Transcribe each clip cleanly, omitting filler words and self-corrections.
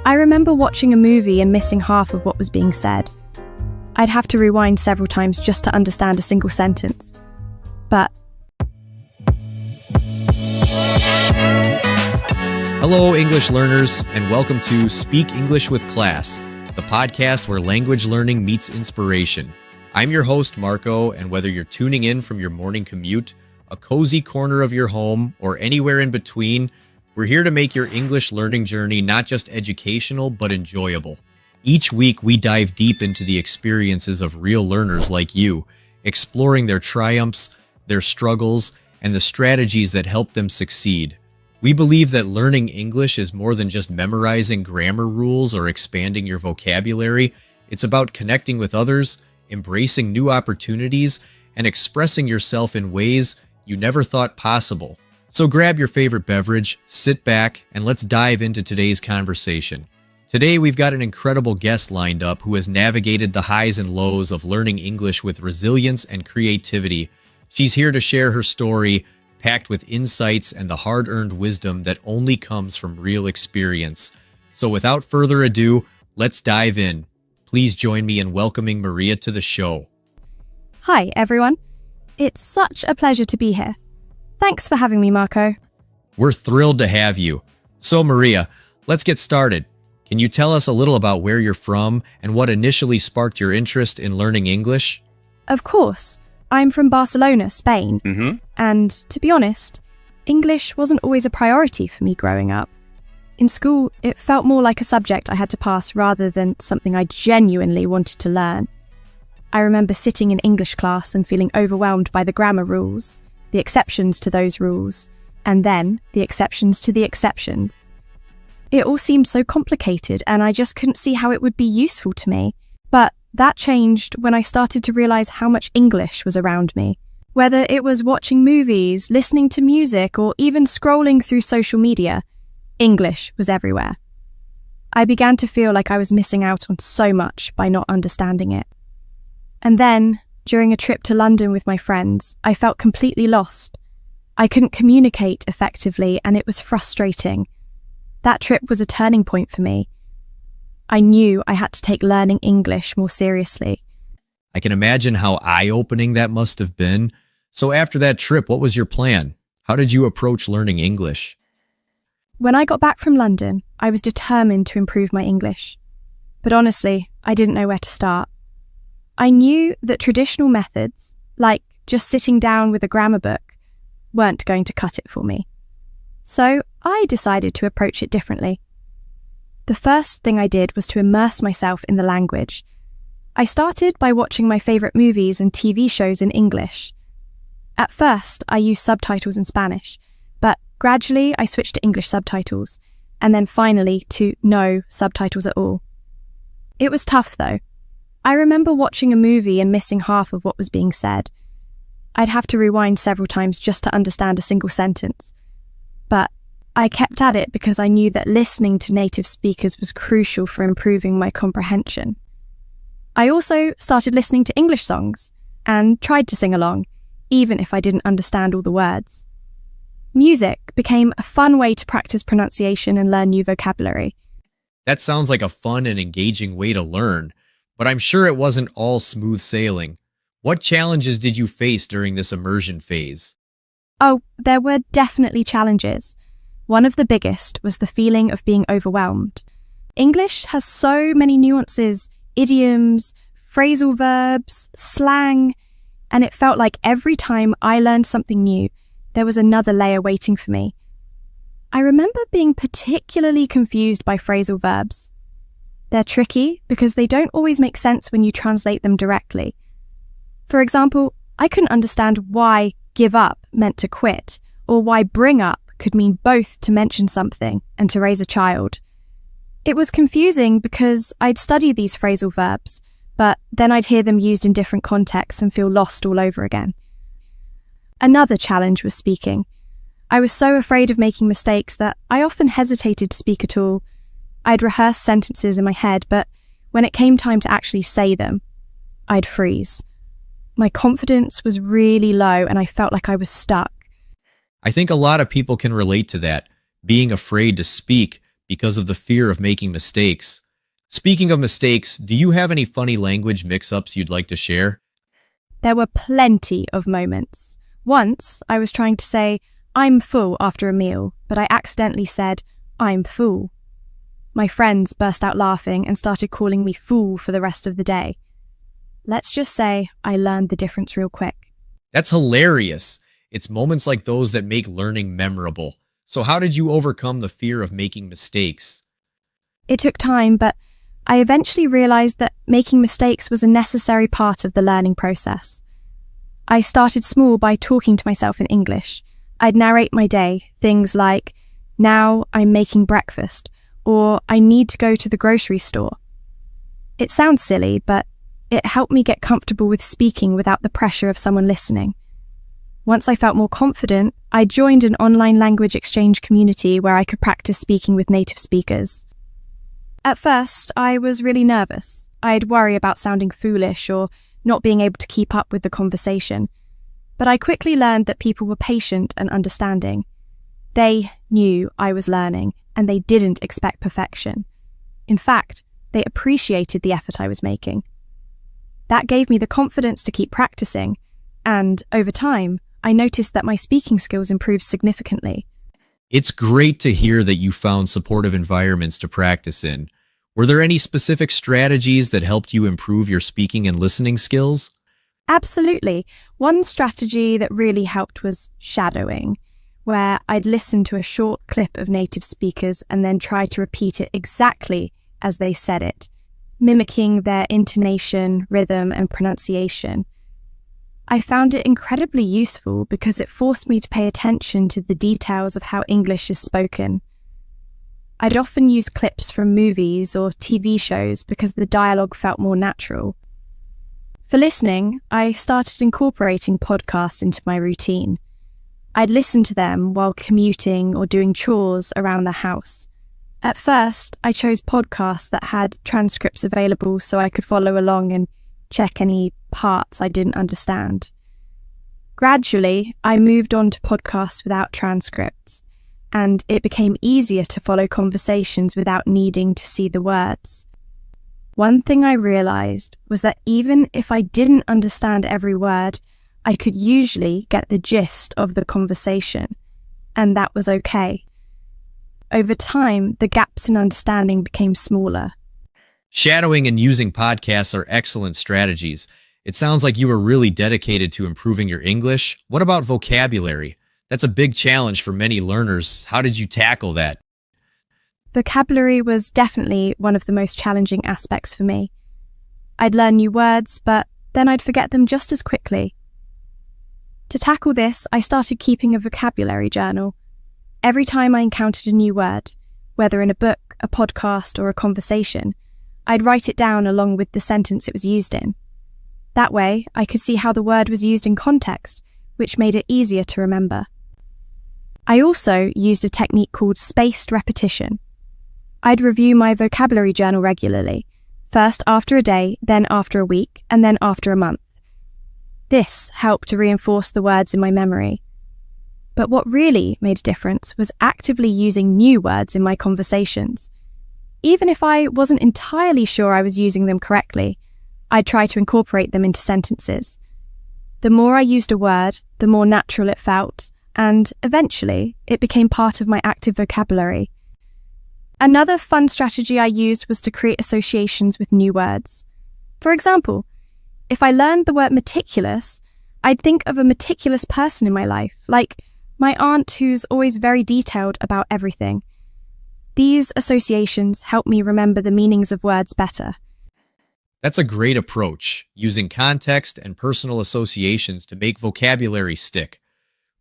I remember watching a movie and missing half of what was being said. I'd have to rewind several times just to understand a single sentence. But hello, English learners, and welcome to Speak English with Class, the podcast where language learning meets inspiration. I'm your host, Marco, and whether you're tuning in from your morning commute, a cozy corner of your home, or anywhere in between, we're here to make your English learning journey not just educational, but enjoyable. Each week, we dive deep into the experiences of real learners like you, exploring their triumphs, their struggles, and the strategies that help them succeed. We believe that learning English is more than just memorizing grammar rules or expanding your vocabulary. It's about connecting with others, embracing new opportunities, and expressing yourself in ways you never thought possible. So grab your favorite beverage, sit back, and let's dive into today's conversation. Today, we've got an incredible guest lined up who has navigated the highs and lows of learning English with resilience and creativity. She's here to share her story, packed with insights and the hard-earned wisdom that only comes from real experience. So without further ado, let's dive in. Please join me in welcoming Maria to the show. hi, everyone. It's such a pleasure to be here. Thanks for having me, Marco. We're thrilled to have you. So Maria, let's get started. Can you tell us a little about where you're from and what initially sparked your interest in learning English? Of course. I'm from Barcelona, Spain. And to be honest, English wasn't always a priority for me growing up. In school, it felt more like a subject I had to pass rather than something I genuinely wanted to learn. I remember sitting in English class and feeling overwhelmed by the grammar rules, the exceptions to those rules, and then the exceptions to the exceptions. It all seemed so complicated and I just couldn't see how it would be useful to me. But that changed when I started to realise how much English was around me. Whether it was watching movies, listening to music, or even scrolling through social media, English was everywhere. I began to feel like I was missing out on so much by not understanding it. And then, during a trip to London with my friends, I felt completely lost. I couldn't communicate effectively and it was frustrating. That trip was a turning point for me. I knew I had to take learning English more seriously. I can imagine how eye-opening that must have been. So after that trip, what was your plan? How did you approach learning English? When I got back from London, I was determined to improve my English. But honestly, I didn't know where to start. I knew that traditional methods, like just sitting down with a grammar book, weren't going to cut it for me. So I decided to approach it differently. The first thing I did was to immerse myself in the language. I started by watching my favourite movies and TV shows in English. At first, I used subtitles in Spanish, but gradually I switched to English subtitles, and then finally to no subtitles at all. It was tough though. I remember watching a movie and missing half of what was being said. I'd have to rewind several times just to understand a single sentence. But I kept at it because I knew that listening to native speakers was crucial for improving my comprehension. I also started listening to English songs and tried to sing along, even if I didn't understand all the words. Music became a fun way to practice pronunciation and learn new vocabulary. That sounds like a fun and engaging way to learn, but I'm sure it wasn't all smooth sailing. What challenges did you face during this immersion phase? Oh, there were definitely challenges. One of the biggest was the feeling of being overwhelmed. English has so many nuances, idioms, phrasal verbs, slang, and it felt like every time I learned something new, there was another layer waiting for me. I remember being particularly confused by phrasal verbs. They're tricky because they don't always make sense when you translate them directly. For example, I couldn't understand why give up meant to quit, or why bring up could mean both to mention something and to raise a child. It was confusing because I'd studied these phrasal verbs, but then I'd hear them used in different contexts and feel lost all over again. Another challenge was speaking. I was so afraid of making mistakes that I often hesitated to speak at all. I'd rehearse sentences in my head, but when it came time to actually say them, I'd freeze. My confidence was really low and I felt like I was stuck. I think a lot of people can relate to that, being afraid to speak, because of the fear of making mistakes. Speaking of mistakes, do you have any funny language mix-ups you'd like to share? There were plenty of moments. Once, I was trying to say, "I'm full" after a meal, but I accidentally said, "I'm full." My friends burst out laughing and started calling me fool for the rest of the day. Let's just say I learned the difference real quick. That's hilarious. It's moments like those that make learning memorable. So how did you overcome the fear of making mistakes? It took time, but I eventually realized that making mistakes was a necessary part of the learning process. I started small by talking to myself in English. I'd narrate my day, things like, "Now I'm making breakfast," or "I need to go to the grocery store." It sounds silly, but it helped me get comfortable with speaking without the pressure of someone listening. Once I felt more confident, I joined an online language exchange community where I could practice speaking with native speakers. At first, I was really nervous. I'd worry about sounding foolish or not being able to keep up with the conversation. But I quickly learned that people were patient and understanding. They knew I was learning, and they didn't expect perfection. In fact, they appreciated the effort I was making. That gave me the confidence to keep practicing, and over time, I noticed that my speaking skills improved significantly. It's great to hear that you found supportive environments to practice in. Were there any specific strategies that helped you improve your speaking and listening skills? Absolutely. One strategy that really helped was shadowing, where I'd listen to a short clip of native speakers and then try to repeat it exactly as they said it, mimicking their intonation, rhythm, and pronunciation. I found it incredibly useful because it forced me to pay attention to the details of how English is spoken. I'd often use clips from movies or TV shows because the dialogue felt more natural. For listening, I started incorporating podcasts into my routine. I'd listen to them while commuting or doing chores around the house. At first, I chose podcasts that had transcripts available so I could follow along and check any parts I didn't understand. Gradually, I moved on to podcasts without transcripts, and it became easier to follow conversations without needing to see the words. One thing I realized was that even if I didn't understand every word, I could usually get the gist of the conversation, and that was okay. Over time, the gaps in understanding became smaller. Shadowing and using podcasts are excellent strategies. It sounds like you were really dedicated to improving your English. What about vocabulary? That's a big challenge for many learners. How did you tackle that? Vocabulary was definitely one of the most challenging aspects for me. I'd learn new words, but then I'd forget them just as quickly. To tackle this, I started keeping a vocabulary journal. Every time I encountered a new word, whether in a book, a podcast, or a conversation, I'd write it down along with the sentence it was used in. That way, I could see how the word was used in context, which made it easier to remember. I also used a technique called spaced repetition. I'd review my vocabulary journal regularly, first after a day, then after a week, and then after a month. This helped to reinforce the words in my memory. But what really made a difference was actively using new words in my conversations. Even if I wasn't entirely sure I was using them correctly, I'd try to incorporate them into sentences. The more I used a word, the more natural it felt, and eventually it became part of my active vocabulary. Another fun strategy I used was to create associations with new words. For example, if I learned the word meticulous, I'd think of a meticulous person in my life, like my aunt who's always very detailed about everything. These associations help me remember the meanings of words better. That's a great approach, using context and personal associations to make vocabulary stick.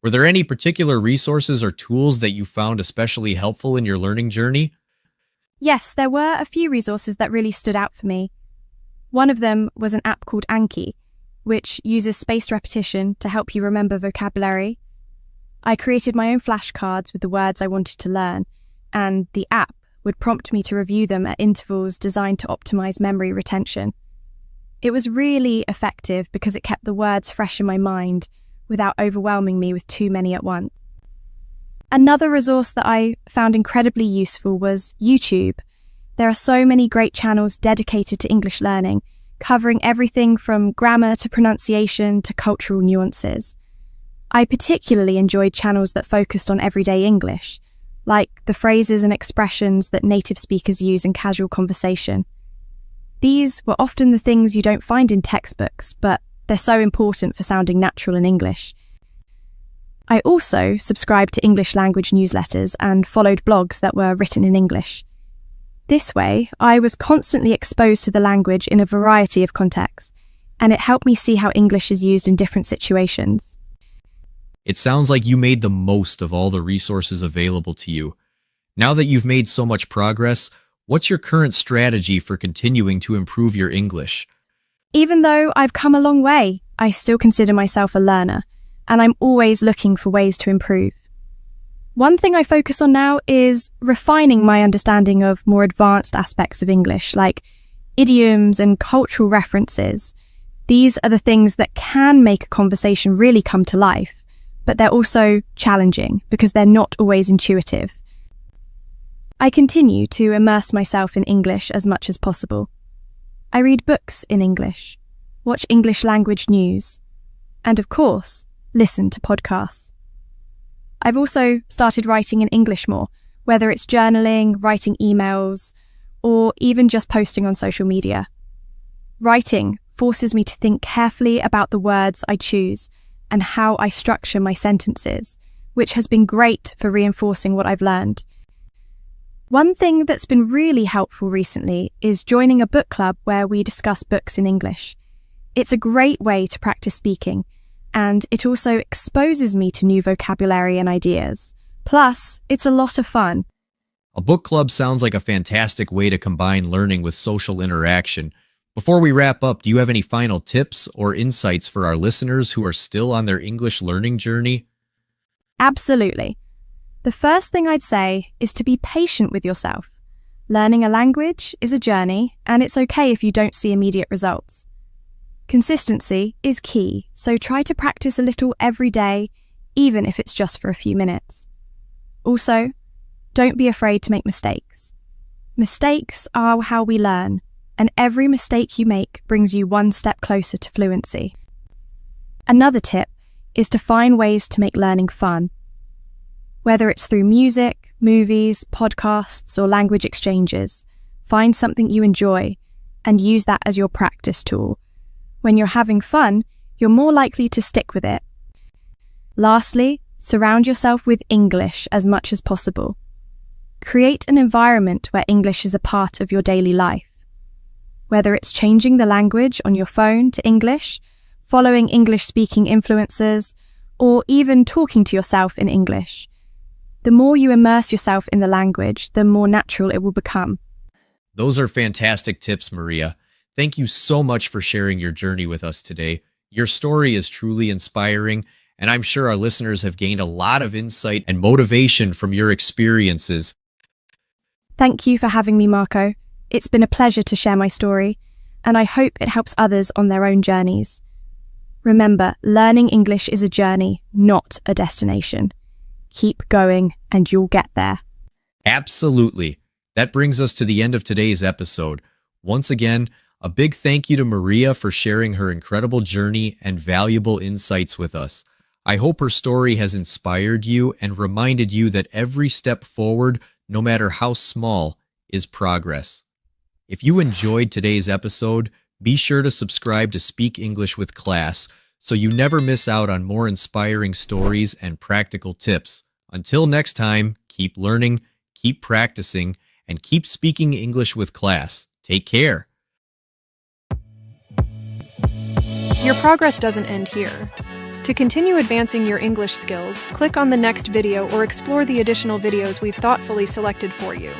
Were there any particular resources or tools that you found especially helpful in your learning journey? Yes, there were a few resources that really stood out for me. One of them was an app called Anki, which uses spaced repetition to help you remember vocabulary. I created my own flashcards with the words I wanted to learn, and the app would prompt me to review them at intervals designed to optimize memory retention. It was really effective because it kept the words fresh in my mind without overwhelming me with too many at once. Another resource that I found incredibly useful was YouTube. There are so many great channels dedicated to English learning, covering everything from grammar to pronunciation to cultural nuances. I particularly enjoyed channels that focused on everyday English, like the phrases and expressions that native speakers use in casual conversation. These were often the things you don't find in textbooks, but they're so important for sounding natural in English. I also subscribed to English language newsletters and followed blogs that were written in English. This way, I was constantly exposed to the language in a variety of contexts, and it helped me see how English is used in different situations. It sounds like you made the most of all the resources available to you. Now that you've made so much progress, what's your current strategy for continuing to improve your English? Even though I've come a long way, I still consider myself a learner, and I'm always looking for ways to improve. One thing I focus on now is refining my understanding of more advanced aspects of English, like idioms and cultural references. These are the things that can make a conversation really come to life, but they're also challenging because they're not always intuitive. I continue to immerse myself in English as much as possible. I read books in English, watch English language news, and of course, listen to podcasts. I've also started writing in English more, whether it's journaling, writing emails, or even just posting on social media. Writing forces me to think carefully about the words I choose and how I structure my sentences, which has been great for reinforcing what I've learned. One thing that's been really helpful recently is joining a book club where we discuss books in English. It's a great way to practice speaking, and it also exposes me to new vocabulary and ideas. Plus, it's a lot of fun. A book club sounds like a fantastic way to combine learning with social interaction. Before we wrap up, do you have any final tips or insights for our listeners who are still on their English learning journey? Absolutely. The first thing I'd say is to be patient with yourself. Learning a language is a journey, and it's okay if you don't see immediate results. Consistency is key, so try to practice a little every day, even if it's just for a few minutes. Also, don't be afraid to make mistakes. Mistakes are how we learn, and every mistake you make brings you one step closer to fluency. Another tip is to find ways to make learning fun. Whether it's through music, movies, podcasts, or language exchanges, find something you enjoy and use that as your practice tool. When you're having fun, you're more likely to stick with it. Lastly, surround yourself with English as much as possible. Create an environment where English is a part of your daily life. Whether it's changing the language on your phone to English, following English-speaking influencers, or even talking to yourself in English. The more you immerse yourself in the language, the more natural it will become. Those are fantastic tips, Maria. Thank you so much for sharing your journey with us today. Your story is truly inspiring, and I'm sure our listeners have gained a lot of insight and motivation from your experiences. Thank you for having me, Marco. It's been a pleasure to share my story, and I hope it helps others on their own journeys. Remember, learning English is a journey, not a destination. Keep going, and you'll get there. Absolutely. That brings us to the end of today's episode. Once again, a big thank you to Maria for sharing her incredible journey and valuable insights with us. I hope her story has inspired you and reminded you that every step forward, no matter how small, is progress. If you enjoyed today's episode, be sure to subscribe to Speak English with Class so you never miss out on more inspiring stories and practical tips. Until next time, keep learning, keep practicing, and keep speaking English with class. Take care. Your progress doesn't end here. To continue advancing your English skills, click on the next video or explore the additional videos we've thoughtfully selected for you.